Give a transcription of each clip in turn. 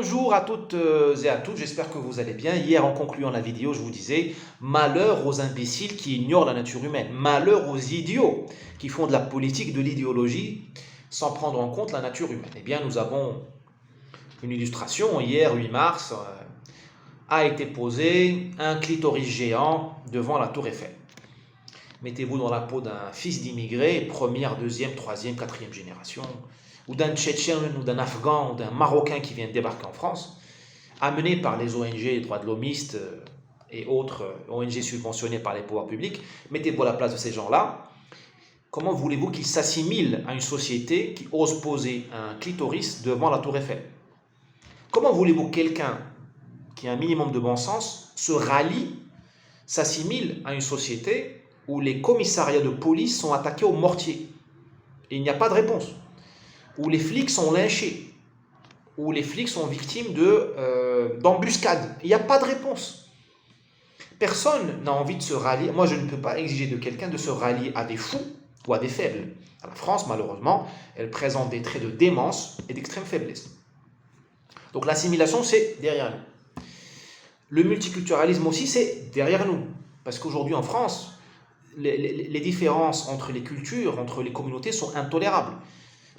Bonjour à toutes et à tous, j'espère que vous allez bien. Hier, en concluant la vidéo, je vous disais, malheur aux imbéciles qui ignorent la nature humaine, malheur aux idiots qui font de la politique, de l'idéologie, sans prendre en compte la nature humaine. Eh bien, nous avons une illustration. Hier, 8 mars, a été posé un clitoris géant devant la tour Eiffel. Mettez-vous dans la peau d'un fils d'immigré, première, deuxième, troisième, quatrième génération, ou d'un Tchétchène, ou d'un Afghan, ou d'un Marocain qui vient de débarquer en France, amené par les ONG droits de l'homiste et autres ONG subventionnées par les pouvoirs publics. Mettez-vous à la place de ces gens-là. Comment voulez-vous qu'ils s'assimilent à une société qui ose poser un clitoris devant la tour Eiffel? Comment voulez-vous que quelqu'un qui a un minimum de bon sens se rallie, s'assimile à une société où les commissariats de police sont attaqués au mortier et il n'y a pas de réponse, où les flics sont lynchés, où les flics sont victimes d'embuscades, il n'y a pas de réponse. Personne n'a envie de se rallier. Moi, je ne peux pas exiger de quelqu'un de se rallier à des fous ou à des faibles. La France, malheureusement, elle présente des traits de démence et d'extrême faiblesse. Donc l'assimilation, c'est derrière nous. Le multiculturalisme aussi, c'est derrière nous. Parce qu'aujourd'hui, en France, les différences entre les cultures, entre les communautés sont intolérables.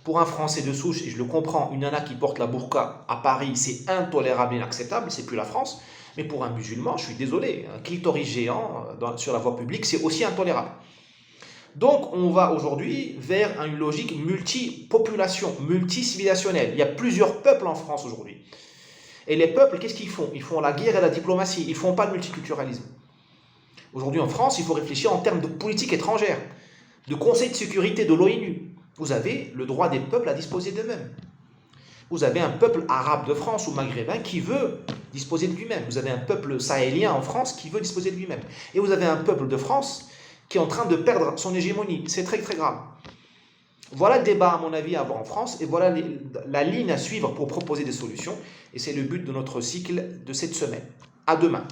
Pour un Français de souche, et je le comprends, une nana qui porte la burqa à Paris, c'est intolérable et inacceptable, c'est plus la France. Mais pour un musulman, je suis désolé, un clitoris géant sur la voie publique, c'est aussi intolérable. Donc on va aujourd'hui vers une logique multi-population, multi-civilisationnelle. Il y a plusieurs peuples en France aujourd'hui. Et les peuples, qu'est-ce qu'ils font? Ils font la guerre et la diplomatie, ils ne font pas le multiculturalisme. Aujourd'hui en France, il faut réfléchir en termes de politique étrangère, de Conseil de sécurité de l'ONU. Vous avez le droit des peuples à disposer d'eux-mêmes. Vous avez un peuple arabe de France ou maghrébin qui veut disposer de lui-même. Vous avez un peuple sahélien en France qui veut disposer de lui-même. Et vous avez un peuple de France qui est en train de perdre son hégémonie. C'est très très grave. Voilà le débat à mon avis à avoir en France et voilà la ligne à suivre pour proposer des solutions. Et c'est le but de notre cycle de cette semaine. À demain.